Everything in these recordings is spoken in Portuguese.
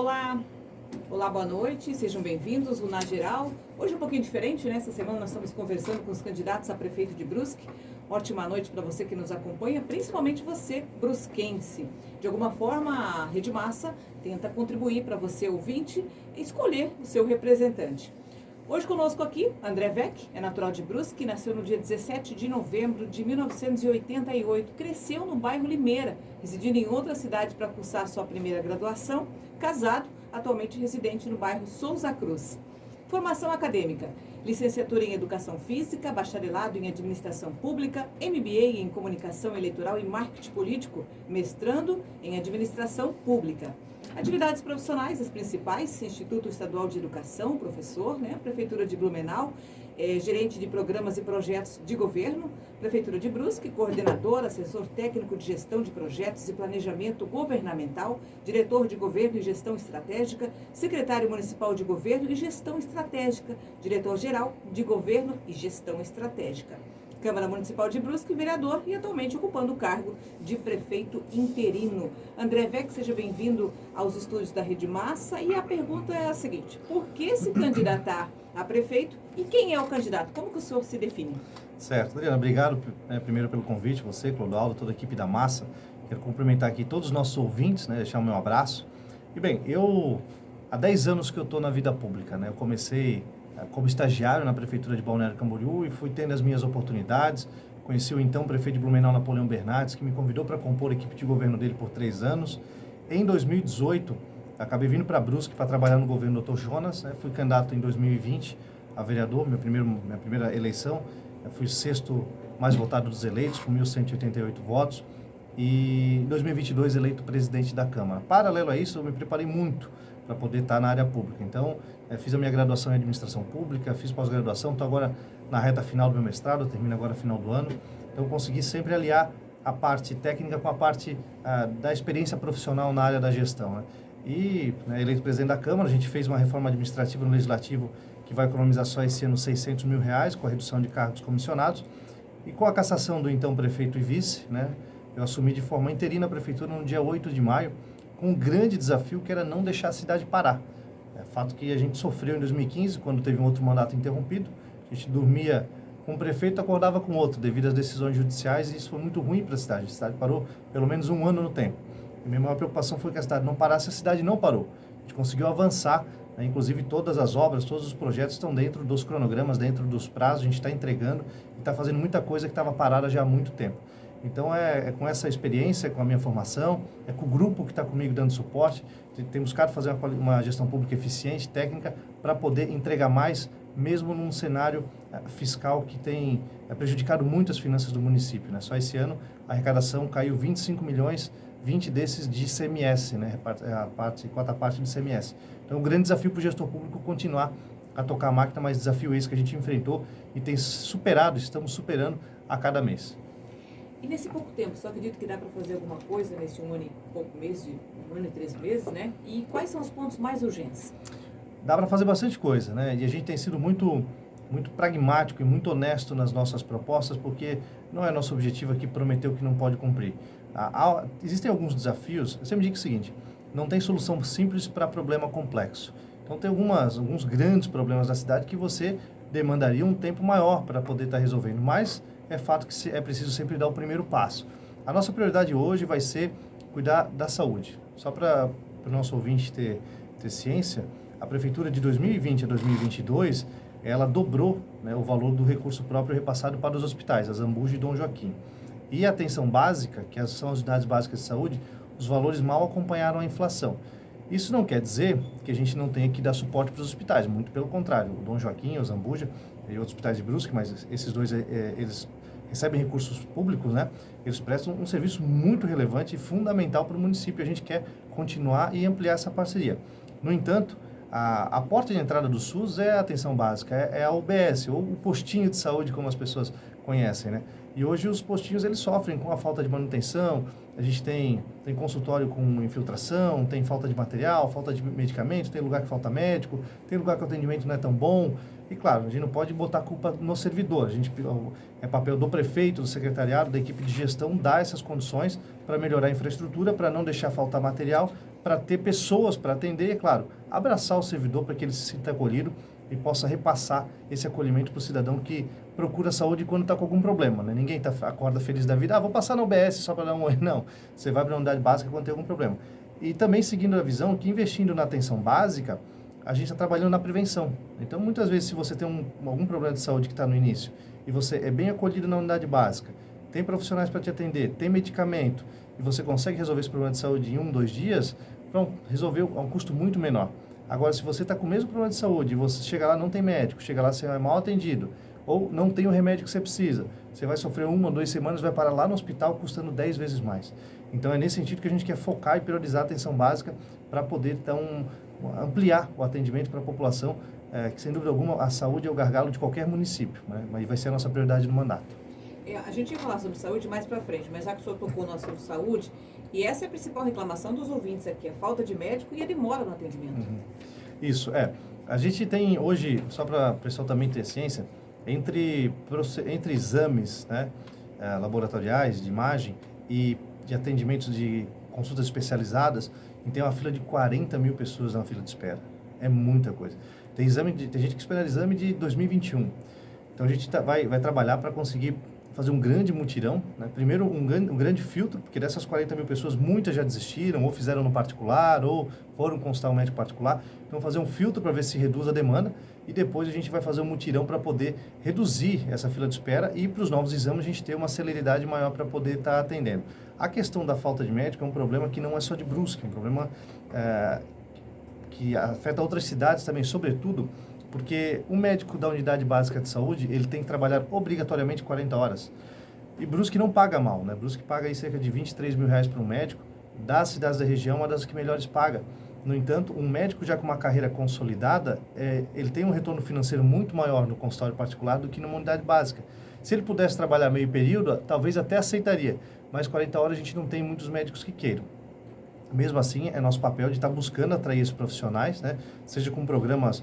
Olá, olá, boa noite, sejam bem-vindos, Lunar Geral. Hoje é um pouquinho diferente, né? Essa semana nós estamos conversando com os candidatos a prefeito de Brusque. Ótima noite para você que nos acompanha, principalmente você, brusquense. De alguma forma, a Rede Massa tenta contribuir para você, ouvinte, escolher o seu representante. Hoje conosco aqui, André Vec, é natural de Brusque, nasceu no dia 17 de novembro de 1988, cresceu no bairro Limeira, residindo em outra cidade para cursar sua primeira graduação, casado, atualmente residente no bairro Souza Cruz. Formação acadêmica: licenciatura em Educação Física, bacharelado em Administração Pública, MBA em Comunicação Eleitoral e Marketing Político, mestrando em Administração Pública. Atividades profissionais, as principais: Instituto Estadual de Educação, professor, Prefeitura de Blumenau, gerente de programas e projetos de governo, Prefeitura de Brusque, coordenador, assessor técnico de gestão de projetos e planejamento governamental, diretor de governo e gestão estratégica, secretário municipal de governo e gestão estratégica, diretor-geral de governo e gestão estratégica. Câmara Municipal de Brusque, vereador e atualmente ocupando o cargo de prefeito interino. André Vec, seja bem-vindo aos estúdios da Rede Massa. E a pergunta é a seguinte: por que se candidatar a prefeito e quem é o candidato? Como que o senhor se define? Certo, Adriana, obrigado primeiro pelo convite, você, Clodoaldo, toda a equipe da Massa. Quero cumprimentar aqui todos os nossos ouvintes, deixar o meu abraço. E bem, há 10 anos que eu estou na vida pública, Eu comecei como estagiário na Prefeitura de Balneário Camboriú e fui tendo as minhas oportunidades. Conheci o então prefeito de Blumenau, Napoleão Bernardes, que me convidou para compor a equipe de governo dele por 3 anos. Em 2018, acabei vindo para Brusque para trabalhar no governo do Dr. Jonas. Fui candidato em 2020 a vereador, minha primeira eleição. Fui o 6º mais votado dos eleitos, com 1.188 votos. E em 2022, eleito presidente da Câmara. Paralelo a isso, eu me preparei muito para poder estar na área pública. Então, fiz a minha graduação em administração pública, fiz pós-graduação, estou agora na reta final do meu mestrado, termino agora no final do ano. Então, consegui sempre aliar a parte técnica com a parte da experiência profissional na área da gestão. E, eleito presidente da Câmara, a gente fez uma reforma administrativa no Legislativo que vai economizar só esse ano R$600 mil, com a redução de cargos comissionados. E com a cassação do então prefeito e vice, eu assumi de forma interina a prefeitura no dia 8 de maio, com um grande desafio que era não deixar a cidade parar. Fato que a gente sofreu em 2015, quando teve um outro mandato interrompido. A gente dormia com um prefeito e acordava com outro, devido às decisões judiciais, e isso foi muito ruim para a cidade. A cidade parou pelo menos um ano no tempo. E minha maior preocupação foi que a cidade não parasse, a cidade não parou. A gente conseguiu avançar, inclusive todas as obras, todos os projetos estão dentro dos cronogramas, dentro dos prazos, a gente está entregando e está fazendo muita coisa que estava parada já há muito tempo. Então, é com essa experiência, com a minha formação, é com o grupo que está comigo dando suporte, tem buscado fazer uma gestão pública eficiente, técnica, para poder entregar mais, mesmo num cenário fiscal que tem prejudicado muito as finanças do município. Só esse ano, a arrecadação caiu 25 milhões, 20 desses de ICMS, a parte de ICMS. Então, é um grande desafio para o gestor público continuar a tocar a máquina, mas desafio esse que a gente enfrentou e tem superado, estamos superando a cada mês. E nesse pouco tempo, só acredito que dá para fazer alguma coisa nesse um ano e pouco mês, de 1 ano e 3 meses, E quais são os pontos mais urgentes? Dá para fazer bastante coisa, E a gente tem sido muito pragmático e muito honesto nas nossas propostas, porque não é nosso objetivo aqui prometer o que não pode cumprir. Existem alguns desafios. Eu sempre digo o seguinte: não tem solução simples para problema complexo. Então, tem alguns grandes problemas da cidade que você demandaria um tempo maior para poder estar resolvendo, mas é fato que é preciso sempre dar o primeiro passo. A nossa prioridade hoje vai ser cuidar da saúde. Só para o nosso ouvinte ter ciência, a Prefeitura de 2020 a 2022, ela dobrou o valor do recurso próprio repassado para os hospitais, a Zambuja e Dom Joaquim. E a atenção básica, que são as unidades básicas de saúde, os valores mal acompanharam a inflação. Isso não quer dizer que a gente não tenha que dar suporte para os hospitais, muito pelo contrário. O Dom Joaquim, o Zambuja e outros hospitais de Brusque, mas esses dois, eles recebem recursos públicos, Eles prestam um serviço muito relevante e fundamental para o município. A gente quer continuar e ampliar essa parceria. No entanto, a porta de entrada do SUS é a atenção básica, é a UBS, ou o postinho de saúde, como as pessoas conhecem, E hoje os postinhos, eles sofrem com a falta de manutenção. A gente tem consultório com infiltração, tem falta de material, falta de medicamento, tem lugar que falta médico, tem lugar que o atendimento não é tão bom. E claro, a gente não pode botar a culpa no servidor. É papel do prefeito, do secretariado, da equipe de gestão dar essas condições para melhorar a infraestrutura, para não deixar faltar material, para ter pessoas para atender e, é claro, abraçar o servidor para que ele se sinta acolhido e possa repassar esse acolhimento para o cidadão que procura saúde quando está com algum problema, né? Ninguém acorda feliz da vida, vou passar na UBS só para dar um oi. Não, você vai para a unidade básica quando tem algum problema. E também seguindo a visão que investindo na atenção básica, a gente está trabalhando na prevenção. Então, muitas vezes, se você tem algum problema de saúde que está no início e você é bem acolhido na unidade básica, tem profissionais para te atender, tem medicamento, e você consegue resolver esse problema de saúde em 1, 2 dias, pronto, resolveu a um custo muito menor. Agora, se você está com o mesmo problema de saúde e você chega lá não tem médico, chega lá você é mal atendido, ou não tem o remédio que você precisa, você vai sofrer 1 ou 2 semanas, vai parar lá no hospital custando 10 vezes mais. Então, é nesse sentido que a gente quer focar e priorizar a atenção básica para poder, então, ampliar o atendimento para a população, que, sem dúvida alguma, a saúde é o gargalo de qualquer município, né? Mas vai ser a nossa prioridade no mandato. A gente ia falar sobre saúde mais para frente, mas já que o senhor tocou no assunto saúde, e essa é a principal reclamação dos ouvintes aqui, a falta de médico e a demora no atendimento. Isso, a gente tem hoje, só para o pessoal também ter ciência, entre exames, né, laboratoriais, de imagem e de atendimentos de consultas especializadas, a gente tem uma fila de 40 mil pessoas na fila de espera. É muita coisa. Tem gente que espera exame de 2021. Então, a gente vai trabalhar para conseguir fazer um grande mutirão, né? Primeiro, um grande filtro, porque dessas 40 mil pessoas, muitas já desistiram, ou fizeram no particular, ou foram consultar um médico particular. Então, fazer um filtro para ver se reduz a demanda, e depois a gente vai fazer um mutirão para poder reduzir essa fila de espera, e para os novos exames a gente ter uma celeridade maior para poder estar atendendo. A questão da falta de médico é um problema que não é só de Brusque, é um problema que afeta outras cidades também, sobretudo, porque o médico da unidade básica de saúde, ele tem que trabalhar obrigatoriamente 40 horas. E Brusque não paga mal, né? Brusque paga aí cerca de 23 mil reais para um médico, das cidades da região, uma das que melhores paga. No entanto, um médico já com uma carreira consolidada, ele tem um retorno financeiro muito maior no consultório particular do que numa unidade básica. Se ele pudesse trabalhar meio período, talvez até aceitaria, mas 40 horas a gente não tem muitos médicos que queiram. Mesmo assim, é nosso papel de estar buscando atrair esses profissionais, né? Seja com programas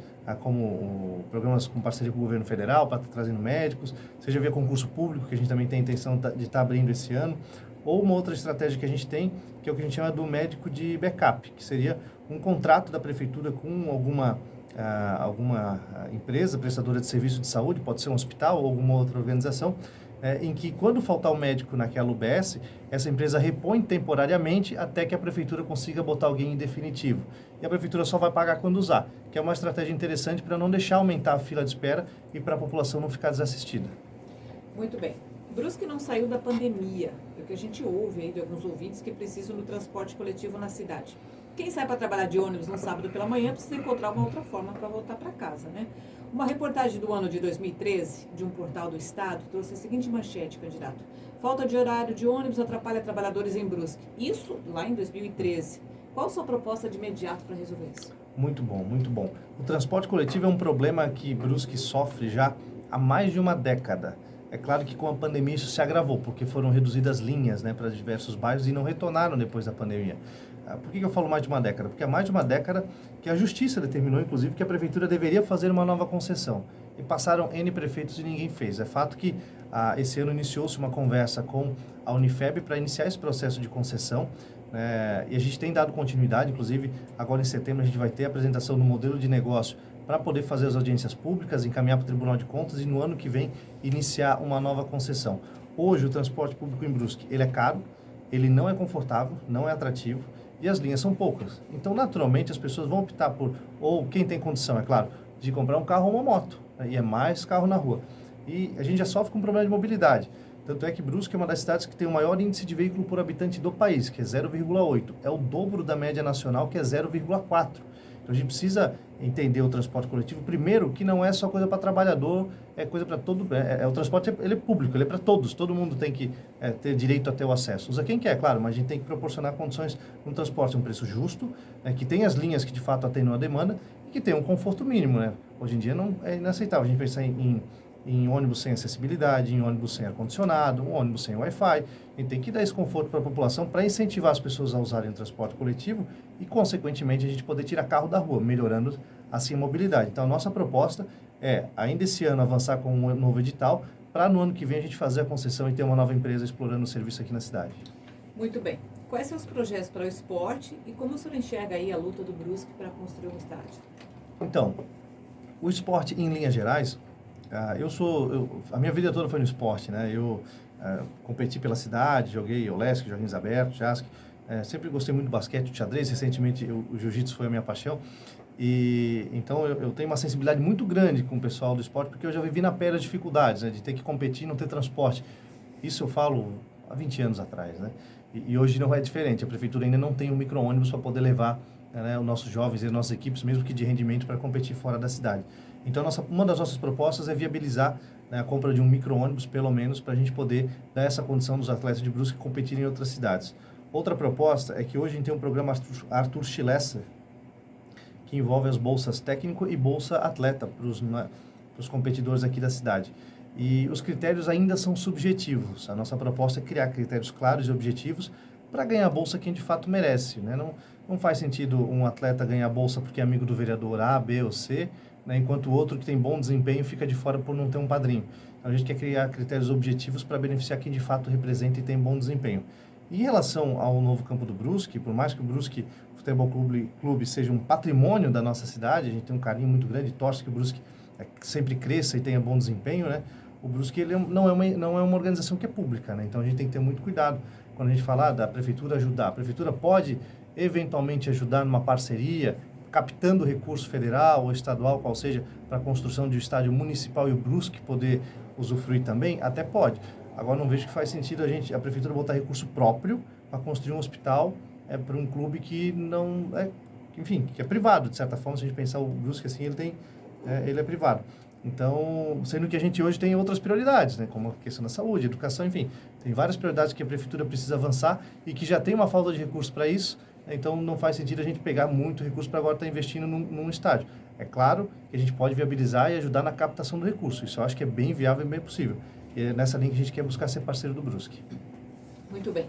programas com parceria com o governo federal, para estar trazendo médicos, seja via concurso público, que a gente também tem a intenção de estar abrindo esse ano, ou uma outra estratégia que a gente tem, que é o que a gente chama do médico de backup, que seria um contrato da prefeitura com alguma empresa prestadora de serviço de saúde, pode ser um hospital ou alguma outra organização, em que quando faltar o médico naquela UBS, essa empresa repõe temporariamente até que a prefeitura consiga botar alguém em definitivo. E a prefeitura só vai pagar quando usar, que é uma estratégia interessante para não deixar aumentar a fila de espera e para a população não ficar desassistida. Muito bem. Brusque não saiu da pandemia, é o que a gente ouve aí de alguns ouvintes que precisam do transporte coletivo na cidade. Quem sai para trabalhar de ônibus no sábado pela manhã precisa encontrar uma outra forma para voltar para casa, né? Uma reportagem do ano de 2013, de um portal do Estado, trouxe a seguinte manchete, candidato. Falta de horário de ônibus atrapalha trabalhadores em Brusque. Isso lá em 2013. Qual a sua proposta de imediato para resolver isso? Muito bom, muito bom. O transporte coletivo é um problema que Brusque sofre já há mais de uma década. É claro que com a pandemia isso se agravou, porque foram reduzidas linhas, né, para diversos bairros e não retornaram depois da pandemia. Por que eu falo mais de uma década? Porque há mais de uma década que a Justiça determinou, inclusive, que a Prefeitura deveria fazer uma nova concessão. E passaram N prefeitos e ninguém fez. É fato que esse ano iniciou-se uma conversa com a Unifeb para iniciar esse processo de concessão. E a gente tem dado continuidade, inclusive, agora em setembro a gente vai ter a apresentação do modelo de negócio para poder fazer as audiências públicas, encaminhar para o Tribunal de Contas e no ano que vem iniciar uma nova concessão. Hoje o transporte público em Brusque, ele é caro, ele não é confortável, não é atrativo, e as linhas são poucas. Então, naturalmente, as pessoas vão optar por, ou quem tem condição, é claro, de comprar um carro ou uma moto, né? E é mais carro na rua. E a gente já sofre com um problema de mobilidade. Tanto é que Brusque é uma das cidades que tem o maior índice de veículo por habitante do país, que é 0,8. É o dobro da média nacional, que é 0,4. Então, a gente precisa entender o transporte coletivo, primeiro, que não é só coisa para trabalhador, é coisa para todo... o transporte ele é público, ele é para todos, todo mundo tem que ter direito a ter o acesso. Usa quem quer, claro, mas a gente tem que proporcionar condições no transporte a um preço justo, que tenha as linhas que de fato atendam a demanda e que tenha um conforto mínimo, né? Hoje em dia não é inaceitável a gente pensar em ônibus sem acessibilidade, em ônibus sem ar-condicionado, um ônibus sem Wi-Fi. A gente tem que dar esse conforto para a população para incentivar as pessoas a usarem o transporte coletivo e, consequentemente, a gente poder tirar carro da rua, melhorando assim a mobilidade. Então, a nossa proposta é, ainda esse ano, avançar com um novo edital, para no ano que vem a gente fazer a concessão e ter uma nova empresa explorando o serviço aqui na cidade. Muito bem. Quais são os projetos para o esporte e como o senhor enxerga aí a luta do Brusque para construir um estádio? Então, o esporte em linhas gerais, a minha vida toda foi no esporte, né? Eu competi pela cidade, joguei Olesc, Joguinhos Abertos, JASC, sempre gostei muito do basquete, do xadrez, recentemente o jiu-jitsu foi a minha paixão. E então eu tenho uma sensibilidade muito grande com o pessoal do esporte, porque eu já vivi na pele as dificuldades, né, de ter que competir e não ter transporte. Isso eu falo há 20 anos atrás, né? E hoje não é diferente. A prefeitura ainda não tem um micro-ônibus para poder levar, né, os nossos jovens e as nossas equipes, mesmo que de rendimento, para competir fora da cidade. Então, uma das nossas propostas é viabilizar, né, a compra de um micro-ônibus, pelo menos, para a gente poder dar essa condição dos atletas de Brusque competirem em outras cidades. Outra proposta é que hoje a gente tem um programa Arthur Schlesser, que envolve as bolsas técnico e bolsa atleta para os competidores aqui da cidade. E os critérios ainda são subjetivos. A nossa proposta é criar critérios claros e objetivos para ganhar a bolsa quem de fato merece, né? Não faz sentido um atleta ganhar a bolsa porque é amigo do vereador A, B ou C, né? Enquanto o outro que tem bom desempenho fica de fora por não ter um padrinho. Então, a gente quer criar critérios objetivos para beneficiar quem de fato representa e tem bom desempenho. Em relação ao novo campo do Brusque, por mais que o Brusque Futebol Clube seja um patrimônio da nossa cidade, a gente tem um carinho muito grande, torce que o Brusque sempre cresça e tenha bom desempenho, né? O Brusque ele não é uma organização que é pública, né? Então a gente tem que ter muito cuidado quando a gente falar da prefeitura ajudar. A prefeitura pode eventualmente ajudar numa parceria, captando recurso federal ou estadual, qual seja, para a construção de um estádio municipal e o Brusque poder usufruir também, até pode. Agora não vejo que faz sentido a prefeitura botar recurso próprio para construir um hospital para um clube que não é, enfim, que é privado, de certa forma. Se a gente pensar o Brusque assim, ele é privado. Então, sendo que a gente hoje tem outras prioridades, né, como a questão da saúde, educação, enfim, tem várias prioridades que a prefeitura precisa avançar e que já tem uma falta de recursos para isso. Então não faz sentido a gente pegar muito recurso para agora estar investindo num estádio. É claro que a gente pode viabilizar e ajudar na captação do recurso. Isso eu acho que é bem viável e bem possível. E é nessa linha que a gente quer buscar ser parceiro do Brusque. Muito bem.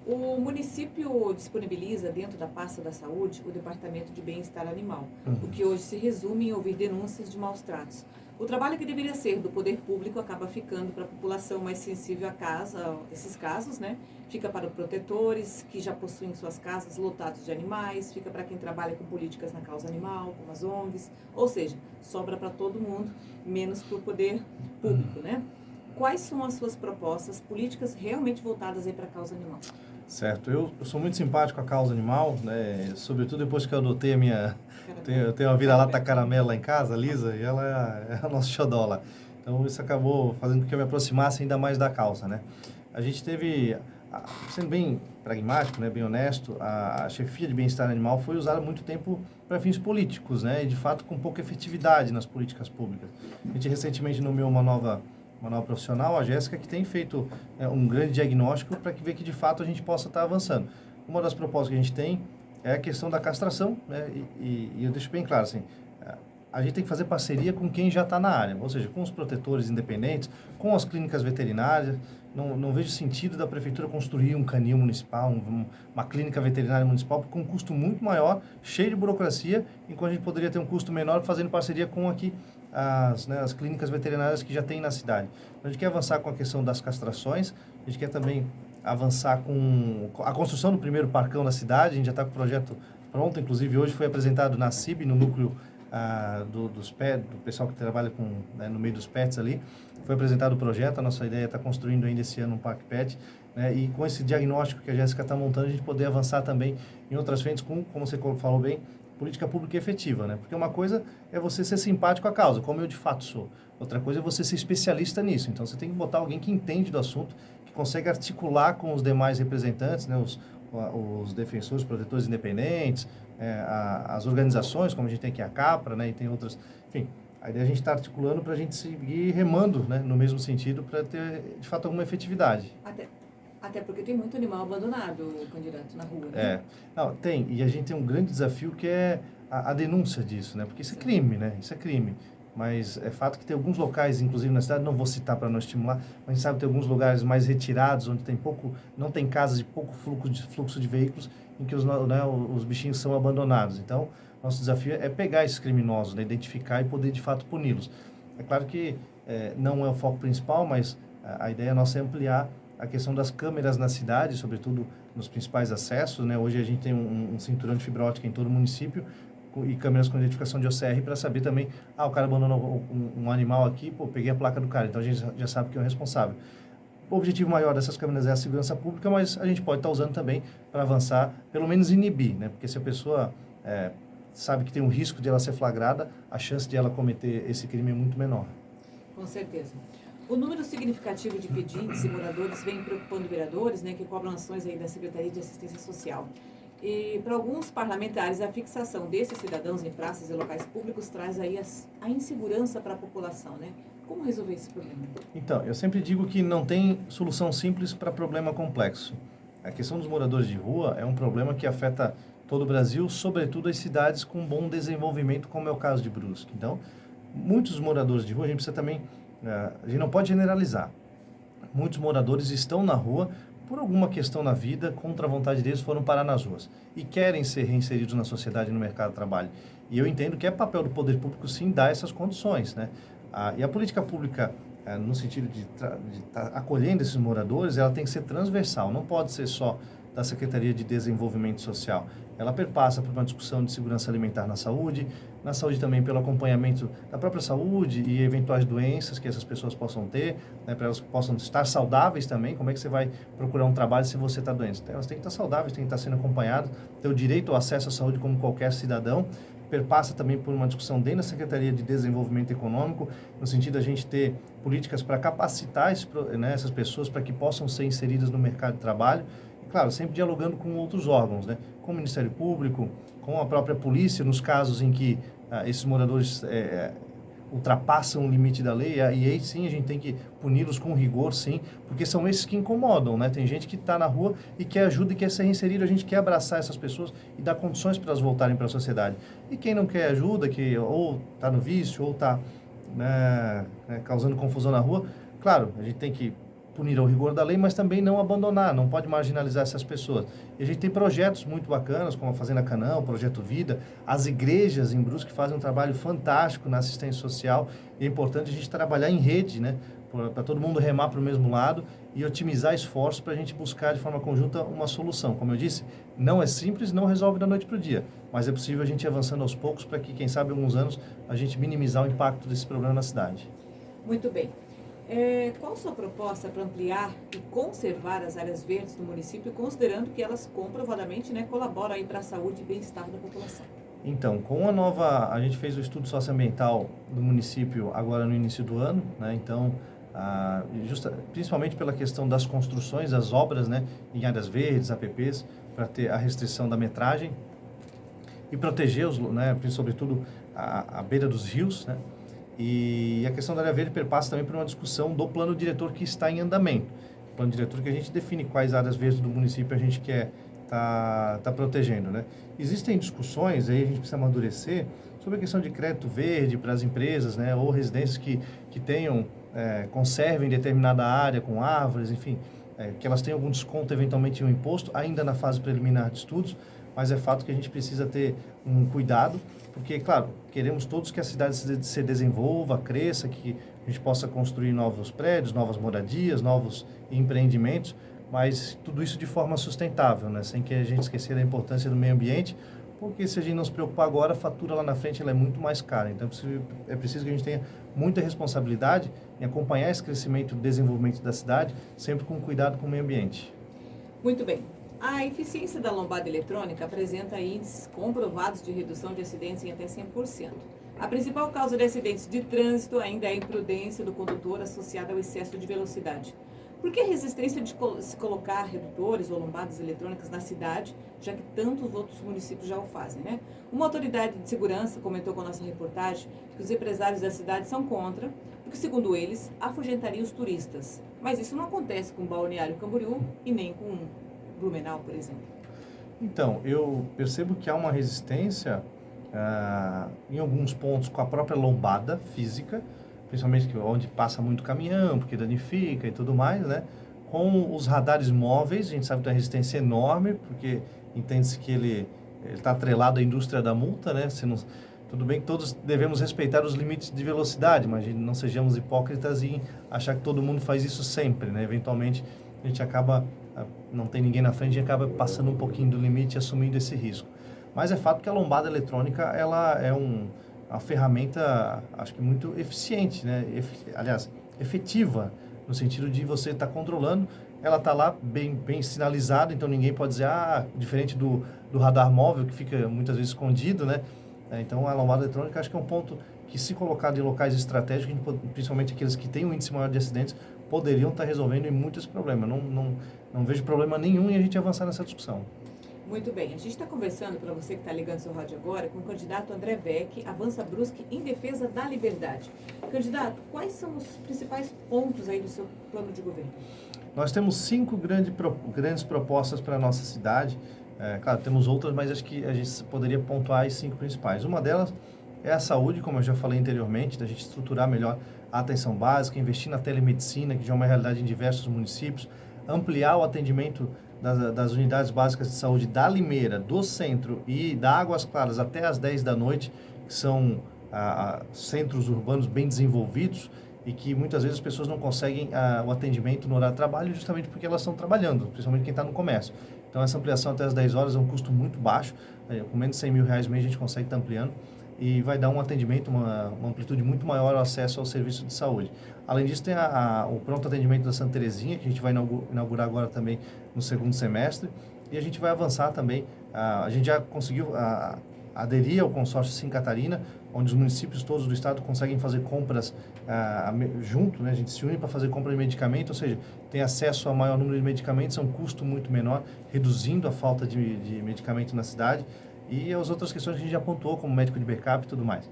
O município disponibiliza dentro da pasta da saúde o Departamento de Bem-Estar Animal, o que hoje se resume em ouvir denúncias de maus tratos. O trabalho que deveria ser do poder público acaba ficando para a população mais sensível a esses casos, né? Fica para os protetores, que já possuem suas casas lotadas de animais, fica para quem trabalha com políticas na causa animal, como as ONGs, ou seja, sobra para todo mundo, menos para o poder público, né? Quais são as suas propostas políticas realmente voltadas aí para a causa animal? Certo, eu sou muito simpático à causa animal, né? Sobretudo depois que eu adotei eu tenho uma vira-lata caramelo lá em casa, a Lisa, e ela é a nossa xodó lá. Então isso acabou fazendo com que eu me aproximasse ainda mais da causa, né? A gente teve, sendo bem pragmático, né, bem honesto, a chefia de bem-estar animal foi usada há muito tempo para fins políticos, né? E de fato com pouca efetividade nas políticas públicas. A gente recentemente nomeou uma nova profissional, a Jéssica, que tem feito um grande diagnóstico para ver que de fato a gente possa estar avançando. Uma das propostas que a gente tem é a questão da castração, né? E eu deixo bem claro, assim, a gente tem que fazer parceria com quem já está na área, ou seja, com os protetores independentes, com as clínicas veterinárias. Não vejo sentido da prefeitura construir um canil municipal, uma clínica veterinária municipal, com um custo muito maior, cheio de burocracia, enquanto a gente poderia ter um custo menor fazendo parceria com aqui as clínicas veterinárias que já tem na cidade. Então, a gente quer avançar com a questão das castrações, a gente quer também avançar com a construção do primeiro parcão da cidade. A gente já está com o projeto pronto, inclusive hoje foi apresentado na CIB, no núcleo dos pets, do pessoal que trabalha no meio dos pets ali. Foi apresentado o projeto, a nossa ideia é estar construindo ainda esse ano um parque pet, né? E com esse diagnóstico que a Jéssica está montando, a gente poder avançar também em outras frentes como você falou bem, política pública efetiva, né? Porque uma coisa é você ser simpático à causa, como eu de fato sou. Outra coisa é você ser especialista nisso. Então, você tem que botar alguém que entende do assunto, que consegue articular com os demais representantes, né? Os defensores, protetores independentes, as organizações, como a gente tem aqui a CAPRA, né? E tem outras. Enfim, a ideia é a gente estar articulando para a gente seguir remando, né? No mesmo sentido, para ter, de fato, alguma efetividade. Até porque tem muito animal abandonado, candidato, na rua, né? Não, tem. E a gente tem um grande desafio que é a denúncia disso, né? Porque isso é crime, né? Isso é crime. Mas é fato que tem alguns locais, inclusive na cidade, não vou citar para não estimular, mas a gente sabe que tem alguns lugares mais retirados, onde não tem casas de pouco fluxo de veículos, em que os bichinhos são abandonados. Então, nosso desafio é pegar esses criminosos, né? Identificar e poder, de fato, puni-los. É claro que não é o foco principal, mas a ideia nossa é ampliar a questão das câmeras na cidade, sobretudo nos principais acessos, né? Hoje a gente tem um cinturão de fibra ótica em todo o município e câmeras com identificação de OCR para saber também, o cara abandonou um animal aqui, peguei a placa do cara, então a gente já sabe quem é o responsável. O objetivo maior dessas câmeras é a segurança pública, mas a gente pode estar usando também para avançar, pelo menos inibir, né? Porque se a pessoa sabe que tem um risco de ela ser flagrada, a chance de ela cometer esse crime é muito menor. Com certeza. O número significativo de pedintes e moradores vem preocupando vereadores, né, que cobram ações aí da Secretaria de Assistência Social. E para alguns parlamentares, a fixação desses cidadãos em praças e locais públicos traz aí a insegurança para a população, né? Como resolver esse problema? Então, eu sempre digo que não tem solução simples para problema complexo. A questão dos moradores de rua é um problema que afeta todo o Brasil, sobretudo as cidades com bom desenvolvimento, como é o caso de Brusque. Então, muitos moradores de rua, a gente precisa também, a gente não pode generalizar. Muitos moradores estão na rua por alguma questão na vida, contra a vontade deles, foram parar nas ruas e querem ser reinseridos na sociedade e no mercado de trabalho. E eu entendo que é papel do poder público, sim, dar essas condições, né? E a política pública, no sentido de estar acolhendo esses moradores, ela tem que ser transversal, não pode ser só da Secretaria de Desenvolvimento Social. Ela perpassa por uma discussão de segurança alimentar na saúde também pelo acompanhamento da própria saúde e eventuais doenças que essas pessoas possam ter, né, para elas possam estar saudáveis também. Como é que você vai procurar um trabalho se você está doente? Elas têm que estar saudáveis, têm que estar sendo acompanhadas, ter o direito ao acesso à saúde como qualquer cidadão. Perpassa também por uma discussão dentro da Secretaria de Desenvolvimento Econômico, no sentido de a gente ter políticas para capacitar essas pessoas para que possam ser inseridas no mercado de trabalho. E, claro, sempre dialogando com outros órgãos, né? Com o Ministério Público, com a própria polícia, nos casos em que esses moradores ultrapassam o limite da lei, e aí sim a gente tem que puni-los com rigor, sim, porque são esses que incomodam, né? Tem gente que está na rua e quer ajuda e quer ser reinserido, a gente quer abraçar essas pessoas e dar condições para elas voltarem para a sociedade. E quem não quer ajuda, que ou está no vício, ou está causando confusão na rua, claro, a gente tem que punir ao rigor da lei, mas também não abandonar, não pode marginalizar essas pessoas. E a gente tem projetos muito bacanas, como a Fazenda Canã, o Projeto Vida, as igrejas em Brusque fazem um trabalho fantástico na assistência social, e é importante a gente trabalhar em rede, né, para todo mundo remar para o mesmo lado e otimizar esforços para a gente buscar de forma conjunta uma solução. Como eu disse, não é simples, não resolve da noite para o dia, mas é possível a gente ir avançando aos poucos para que, quem sabe, em alguns anos, a gente minimizar o impacto desse problema na cidade. Muito bem. Qual a sua proposta para ampliar e conservar as áreas verdes do município, considerando que elas comprovadamente, né, colaboram aí para a saúde e bem-estar da população? Então, a gente fez o estudo socioambiental do município agora no início do ano, né? Então, principalmente pela questão das construções, das obras, né, em áreas verdes, APPs, para ter a restrição da metragem e proteger né, sobretudo a beira dos rios, né? E a questão da área verde perpassa também por uma discussão do plano diretor que está em andamento. O plano diretor que a gente define quais áreas verdes do município a gente quer tá protegendo, né? Existem discussões, aí a gente precisa amadurecer, sobre a questão de crédito verde para as empresas, né? Ou residências que tenham, conservem determinada área com árvores, enfim, que elas tenham algum desconto eventualmente em um imposto, ainda na fase preliminar de estudos, mas é fato que a gente precisa ter um cuidado, porque, claro, queremos todos que a cidade se desenvolva, cresça, que a gente possa construir novos prédios, novas moradias, novos empreendimentos, mas tudo isso de forma sustentável, né? Sem que a gente esqueça da importância do meio ambiente, porque se a gente não se preocupar agora, a fatura lá na frente ela é muito mais cara. Então é preciso que a gente tenha muita responsabilidade em acompanhar esse crescimento e desenvolvimento da cidade, sempre com cuidado com o meio ambiente. Muito bem. A eficiência da lombada eletrônica apresenta índices comprovados de redução de acidentes em até 100%. A principal causa de acidentes de trânsito ainda é a imprudência do condutor associada ao excesso de velocidade. Por que a resistência de se colocar redutores ou lombadas eletrônicas na cidade, já que tantos outros municípios já o fazem, né? Uma autoridade de segurança comentou com a nossa reportagem que os empresários da cidade são contra, porque, segundo eles, afugentaria os turistas. Mas isso não acontece com Balneário Camboriú e nem com Blumenau, por exemplo. Então, eu percebo que há uma resistência em alguns pontos com a própria lombada física, principalmente onde passa muito caminhão, porque danifica e tudo mais, né? Com os radares móveis, a gente sabe que tem uma resistência enorme, porque entende-se que ele está atrelado à indústria da multa, né? Tudo bem que todos devemos respeitar os limites de velocidade, mas não sejamos hipócritas em achar que todo mundo faz isso sempre, né? Eventualmente, a gente acaba não tem ninguém na frente e acaba passando um pouquinho do limite e assumindo esse risco. Mas é fato que a lombada eletrônica, ela é uma ferramenta, acho que muito eficiente, né? Aliás, efetiva, no sentido de você estar controlando, ela está lá bem sinalizada, então ninguém pode dizer, diferente do radar móvel, que fica muitas vezes escondido, né? Então, a lombada eletrônica, acho que é um ponto que, se colocado em locais estratégicos, principalmente aqueles que têm um índice maior de acidentes, poderiam estar resolvendo em muitos problemas. Não vejo problema nenhum em a gente avançar nessa discussão. Muito bem, a gente está conversando, para você que está ligando seu rádio agora, com o candidato André Weck, Avança Brusque em defesa da liberdade. Candidato, quais são os principais pontos aí do seu plano de governo? Nós temos 5 grandes propostas para a nossa cidade. Claro, temos outras, mas acho que a gente poderia pontuar as 5 principais. Uma delas é a saúde, como eu já falei anteriormente, da gente estruturar melhor a atenção básica, investir na telemedicina, que já é uma realidade em diversos municípios, ampliar o atendimento das unidades básicas de saúde da Limeira, do centro e da Águas Claras até às 10 da noite, que são centros urbanos bem desenvolvidos e que muitas vezes as pessoas não conseguem o atendimento no horário de trabalho justamente porque elas estão trabalhando, principalmente quem está no comércio. Então, essa ampliação até as 10 horas é um custo muito baixo, com menos de 100 mil reais mês a gente consegue estar ampliando e vai dar um atendimento, uma amplitude muito maior ao acesso ao serviço de saúde. Além disso, tem o pronto atendimento da Santa Terezinha, que a gente vai inaugurar agora também no segundo semestre, e a gente vai avançar também, a gente já conseguiu aderir ao consórcio Sim Catarina, onde os municípios todos do estado conseguem fazer compras junto, né? A gente se une para fazer compra de medicamento, ou seja, tem acesso a maior número de medicamentos a um custo muito menor, reduzindo a falta de medicamento na cidade, e as outras questões que a gente já pontuou, como médico de backup e tudo mais.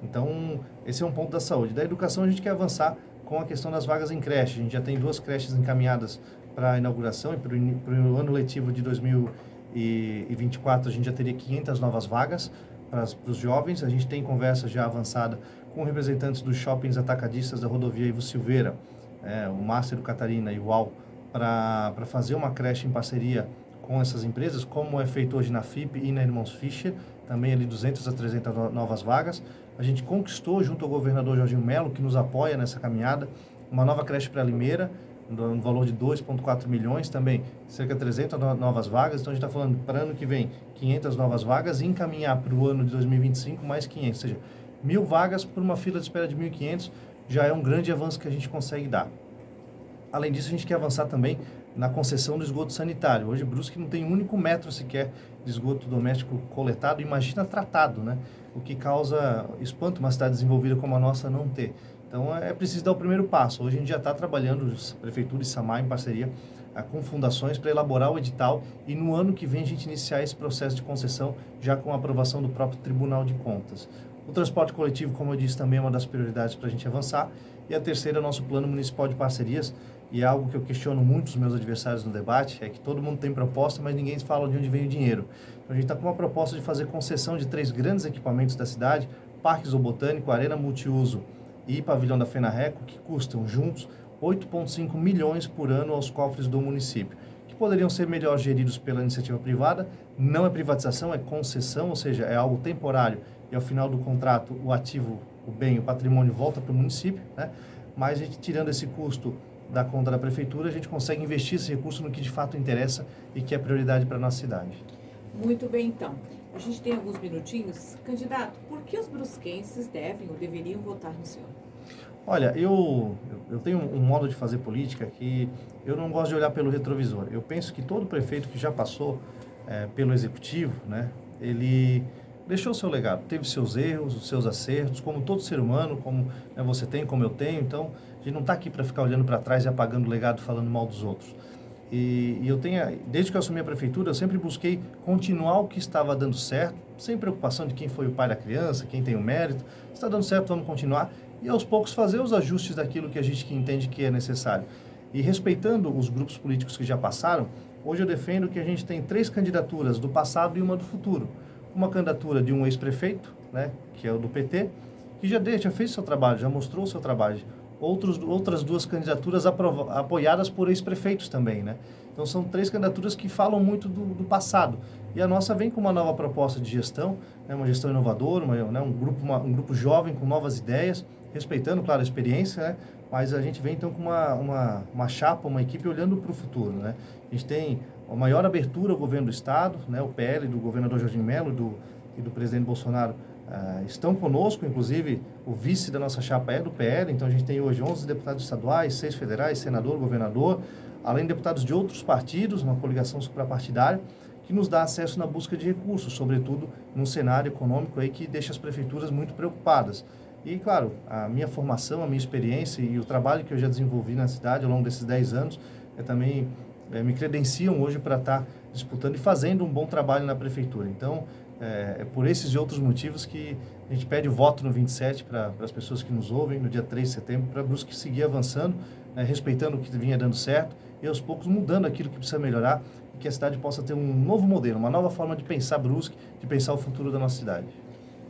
Então, esse é um ponto da saúde. Da educação, a gente quer avançar com a questão das vagas em creche. A gente já tem 2 creches encaminhadas para a inauguração e para o ano letivo de 2024 a gente já teria 500 novas vagas para os jovens. A gente tem conversa já avançada com representantes dos shoppings atacadistas da rodovia Ivo Silveira, o Master, o Catarina e o UAU, para fazer uma creche em parceria com essas empresas, como é feito hoje na FIP e na Irmãos Fischer, também ali 200 a 300 novas vagas. A gente conquistou, junto ao governador Jorginho Melo, que nos apoia nessa caminhada, uma nova creche para Limeira, no valor de 2,4 milhões, também cerca de 300 novas vagas. Então, a gente está falando, para ano que vem, 500 novas vagas, e encaminhar para o ano de 2025 mais 500, ou seja, 1.000 vagas por uma fila de espera de 1.500, já é um grande avanço que a gente consegue dar. Além disso, a gente quer avançar também na concessão do esgoto sanitário. Hoje, Brusque não tem um único metro sequer de esgoto doméstico coletado, imagina tratado, né? O que causa espanto uma cidade desenvolvida como a nossa não ter. Então, é preciso dar o primeiro passo. Hoje a gente já está trabalhando, Prefeitura e SAMAR, em parceria com fundações, para elaborar o edital e no ano que vem a gente iniciar esse processo de concessão, já com a aprovação do próprio Tribunal de Contas. O transporte coletivo, como eu disse, também é uma das prioridades para a gente avançar. E a terceira é o nosso Plano Municipal de Parcerias, e é algo que eu questiono muito os meus adversários no debate, é que todo mundo tem proposta, mas ninguém fala de onde vem o dinheiro. Então, a gente está com uma proposta de fazer concessão de 3 grandes equipamentos da cidade, Parque Zoobotânico, Arena Multiuso e Pavilhão da Fenarreco, que custam juntos 8,5 milhões por ano aos cofres do município, que poderiam ser melhor geridos pela iniciativa privada. Não é privatização, é concessão, ou seja, é algo temporário, e ao final do contrato o ativo, o bem, o patrimônio volta para o município, né? Mas a gente, tirando esse custo da conta da prefeitura, a gente consegue investir esse recurso no que de fato interessa e que é prioridade para a nossa cidade. Muito bem, então. A gente tem alguns minutinhos. Candidato, por que os brusquenses devem ou deveriam votar no senhor? Olha, eu tenho um modo de fazer política que eu não gosto de olhar pelo retrovisor. Eu penso que todo prefeito que já passou pelo executivo, né, ele deixou seu legado, teve seus erros, os seus acertos, como todo ser humano, como você tem, como eu tenho. Então, a gente não está aqui para ficar olhando para trás e apagando o legado, falando mal dos outros. E eu tenho, desde que eu assumi a prefeitura, eu sempre busquei continuar o que estava dando certo, sem preocupação de quem foi o pai da criança, quem tem o mérito. Se está dando certo, vamos continuar. E aos poucos fazer os ajustes daquilo que a gente entende que é necessário. E respeitando os grupos políticos que já passaram, hoje eu defendo que a gente tem 3 candidaturas do passado e uma do futuro. Uma candidatura de um ex-prefeito, né, que é o do PT, que já fez seu trabalho, já mostrou o seu trabalho. Outras 2 candidaturas apoiadas por ex-prefeitos também, né? Então, são 3 candidaturas que falam muito do passado. E a nossa vem com uma nova proposta de gestão, né, uma gestão inovadora, um grupo jovem com novas ideias, respeitando, claro, a experiência, né? Mas a gente vem então com uma chapa, uma equipe olhando para o futuro, né? A gente tem a maior abertura ao governo do Estado, né? O PL do governador Jorginho Melo e do presidente Bolsonaro estão conosco, inclusive o vice da nossa chapa é do PL, então a gente tem hoje 11 deputados estaduais, 6 federais, senador, governador, além de deputados de outros partidos, uma coligação suprapartidária, que nos dá acesso na busca de recursos, sobretudo num cenário econômico aí que deixa as prefeituras muito preocupadas. E, claro, a minha formação, a minha experiência e o trabalho que eu já desenvolvi na cidade ao longo desses 10 anos também me credenciam hoje para estar disputando e fazendo um bom trabalho na prefeitura. Então, é por esses e outros motivos que a gente pede o voto no 27 para as pessoas que nos ouvem, no dia 3 de setembro, para Brusque seguir avançando, respeitando o que vinha dando certo e aos poucos mudando aquilo que precisa melhorar e que a cidade possa ter um novo modelo, uma nova forma de pensar Brusque, de pensar o futuro da nossa cidade.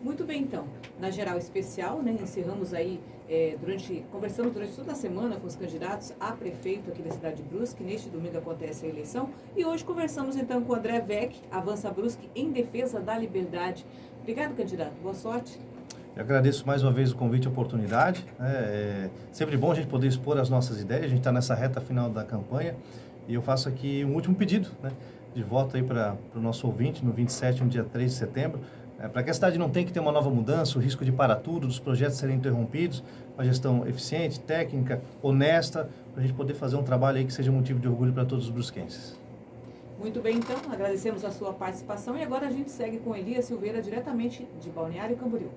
Muito bem, então, na geral especial, né, encerramos aí, conversamos durante toda a semana com os candidatos a prefeito aqui da cidade de Brusque. Neste domingo acontece a eleição e hoje conversamos então com o André Weck, Avança Brusque em defesa da liberdade. Obrigado, candidato. Boa sorte. Eu agradeço mais uma vez o convite e a oportunidade. É sempre bom a gente poder expor as nossas ideias. A gente está nessa reta final da campanha e eu faço aqui um último pedido, né, de voto aí para o nosso ouvinte no 27, no dia 3 de setembro. Para que a cidade não tenha que ter uma nova mudança, o risco de parar tudo, dos projetos serem interrompidos, uma gestão eficiente, técnica, honesta, para a gente poder fazer um trabalho aí que seja motivo de orgulho para todos os brusquenses. Muito bem, então, agradecemos a sua participação e agora a gente segue com Elias Silveira, diretamente de Balneário Camboriú.